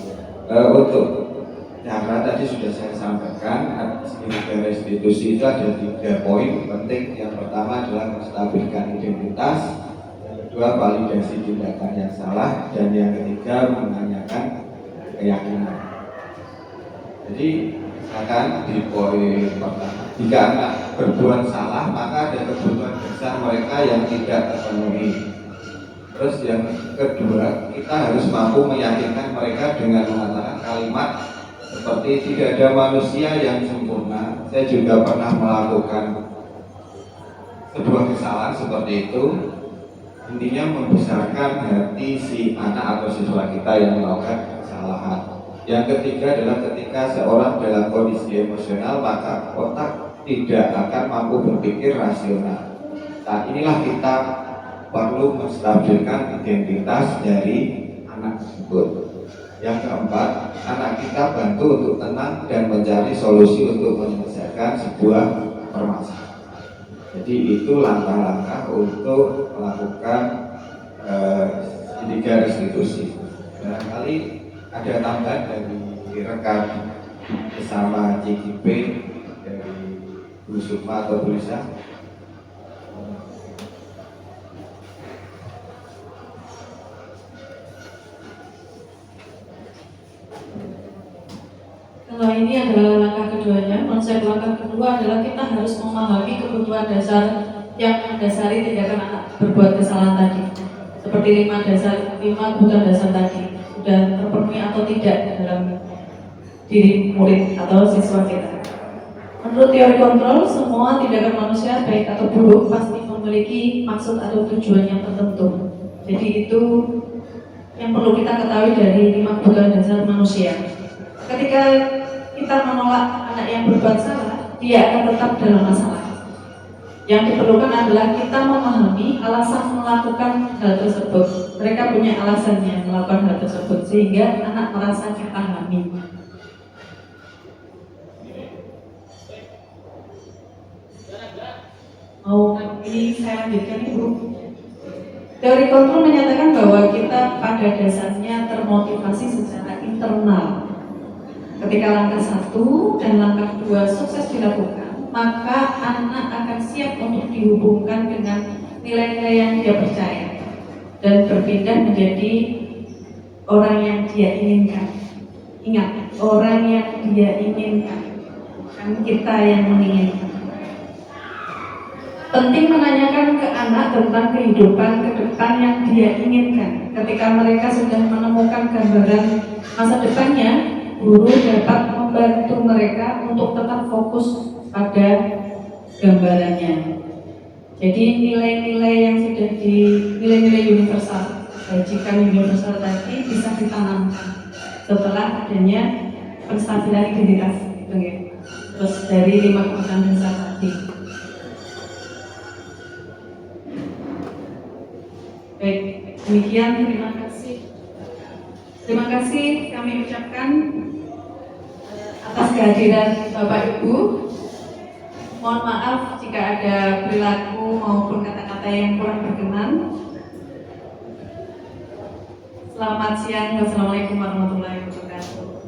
Untuk cara tadi sudah saya sampaikan, tiga restitusi itu ada 3 poin penting. Yang pertama adalah menstabilkan identitas, yang kedua validasi tindakan yang salah, dan yang ketiga menanyakan keyakinan. Jadi misalkan di poin pertama, jika anak berbuat salah, maka ada kebutuhan dasar mereka yang tidak terpenuhi. Terus yang kedua, kita harus mampu meyakinkan mereka dengan mengatakan kalimat seperti tidak ada manusia yang sempurna. Saya juga pernah melakukan sebuah kesalahan seperti itu. Intinya membesarkan hati si anak atau siswa kita yang melakukan kesalahan. Yang ketiga adalah ketika seorang dalam kondisi emosional, maka otak tidak akan mampu berpikir rasional. Saat inilah kita perlu menstabilkan identitas dari anak tersebut. Yang keempat, anak kita bantu untuk tenang dan mencari solusi untuk menyelesaikan sebuah permasalahan. Jadi itu langkah-langkah untuk melakukan tiga restitusi. Barangkali ada tambahan dari rekan bersama CGP dari Bu Sukma atau Bu Lisa. Kalau ini adalah langkah keduanya, konsep langkah kedua adalah kita harus memahami kebutuhan dasar yang mendasari tindakan anak berbuat kesalahan tadi. Seperti 5 kebutuhan dasar tadi sudah terpenuhi atau tidak dalam diri murid atau siswa kita. Menurut teori kontrol, semua tindakan manusia baik atau buruk pasti memiliki maksud atau tujuan yang tertentu. Jadi itu yang perlu kita ketahui dari 5 kebutuhan dasar manusia. Ketika kita menolak anak yang berbuat salah, dia akan tetap dalam masalah. Yang diperlukan adalah kita memahami alasan melakukan hal tersebut. Mereka punya alasannya melakukan hal tersebut sehingga anak merasa dipahami. Ini saya lanjutkan Ibu. Teori kontrol menyatakan bahwa kita pada dasarnya termotivasi secara internal. Ketika langkah 1 dan langkah 2 sukses dilakukan, maka anak akan siap untuk dihubungkan dengan nilai-nilai yang dia percaya dan berpindah menjadi orang yang dia inginkan. Ingat, orang yang dia inginkan, bukan kita yang menginginkan. Penting menanyakan ke anak tentang kehidupan ke depan yang dia inginkan. Ketika mereka sudah menemukan gambaran masa depannya, guru dapat membantu mereka untuk tetap fokus pada gambarannya. Jadi nilai-nilai yang sudah nilai-nilai universal, bajikan universal tadi bisa ditanamkan setelah adanya penstabilan identitas, gitu ya. Terus dari 5 kebutuhan dasar tadi. Baik, demikian terima kasih. Terima kasih kami ucapkan atas kehadiran Bapak Ibu. Mohon maaf jika ada perilaku maupun kata-kata yang kurang berkenan. Selamat siang. Wassalamualaikum warahmatullahi wabarakatuh.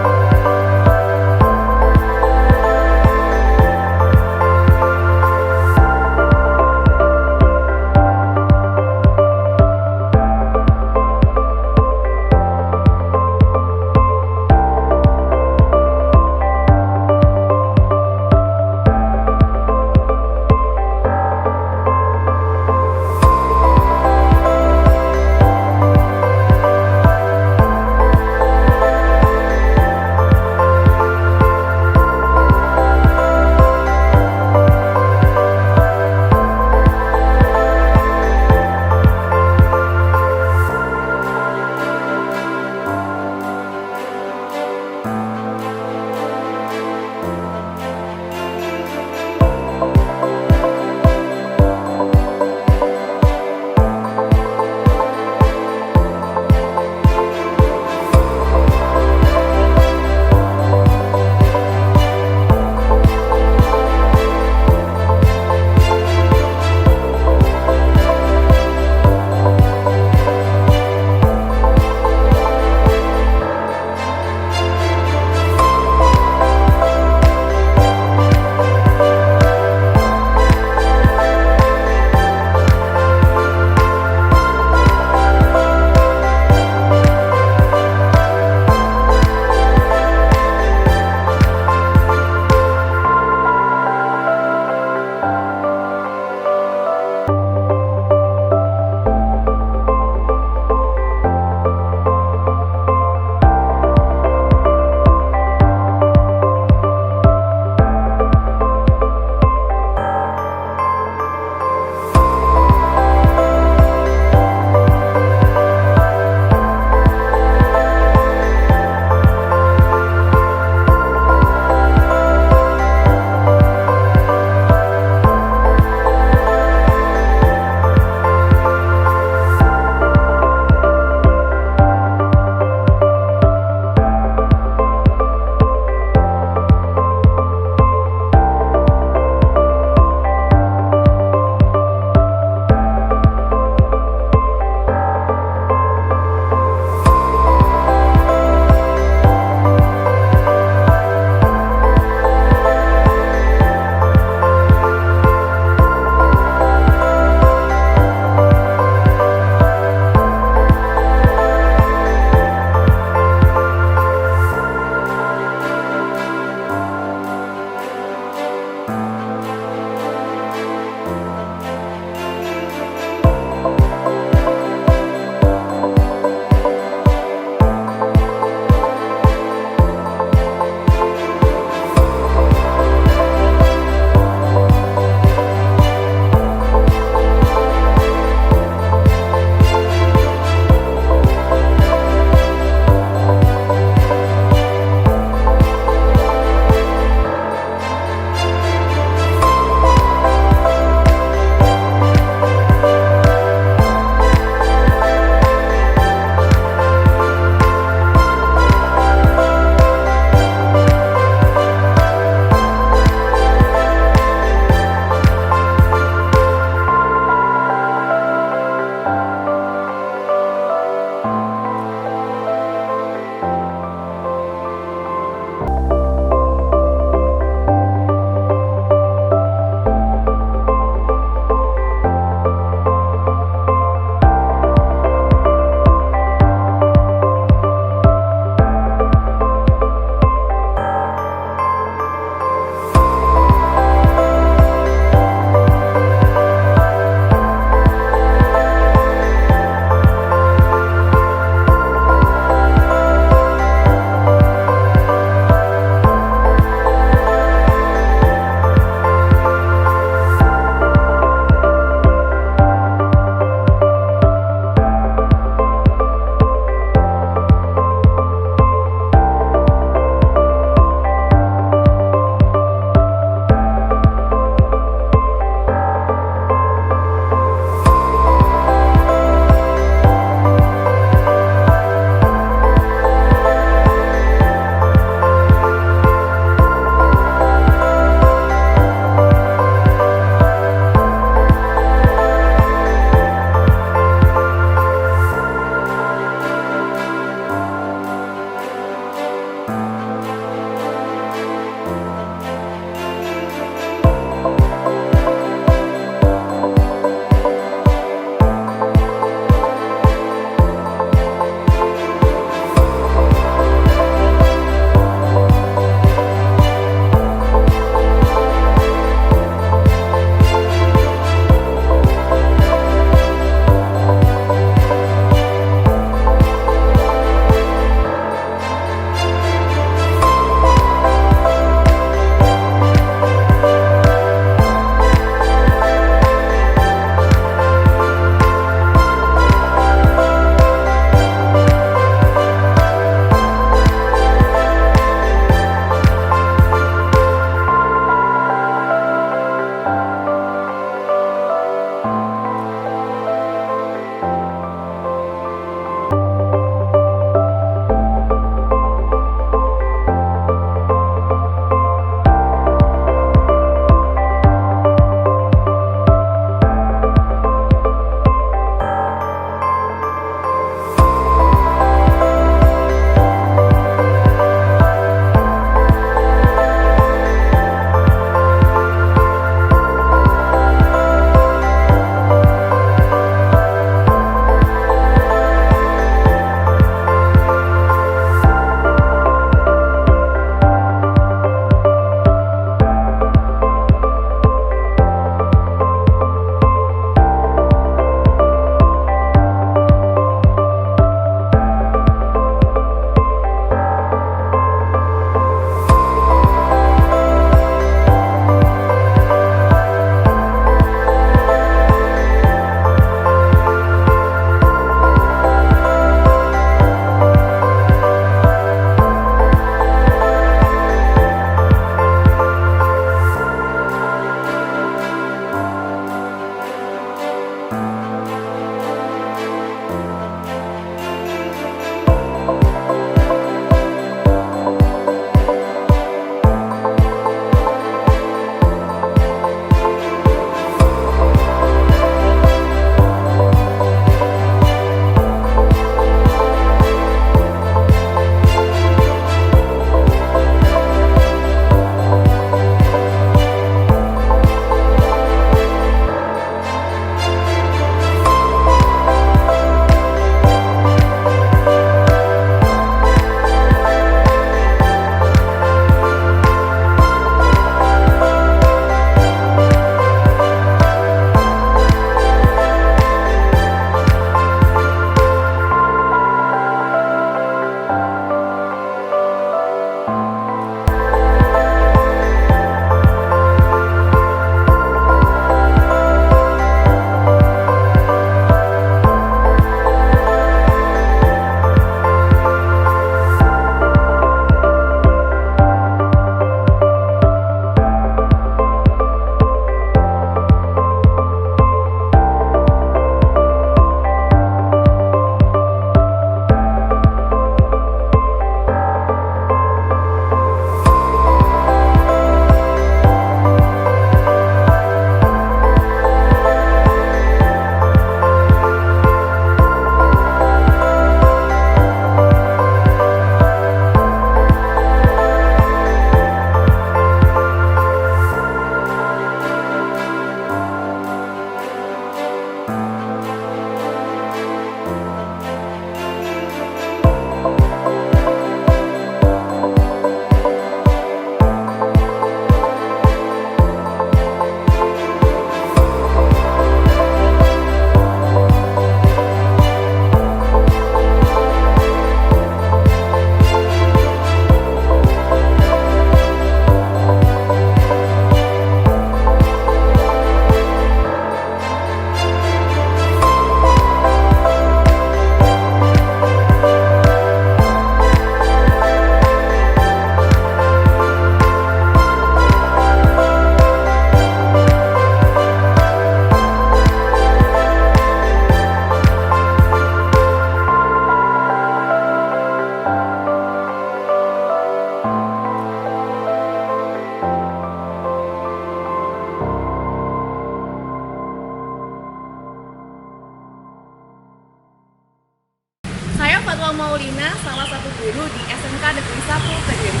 Lina, salah satu guru di SMK Negeri 1 Kediri,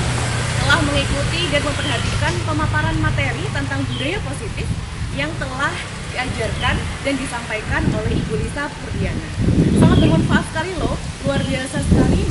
telah mengikuti dan memperhatikan pemaparan materi tentang budaya positif yang telah diajarkan dan disampaikan oleh Ibu Lisa Purdiana. Sangat bermanfaat sekali loh, luar biasa sekali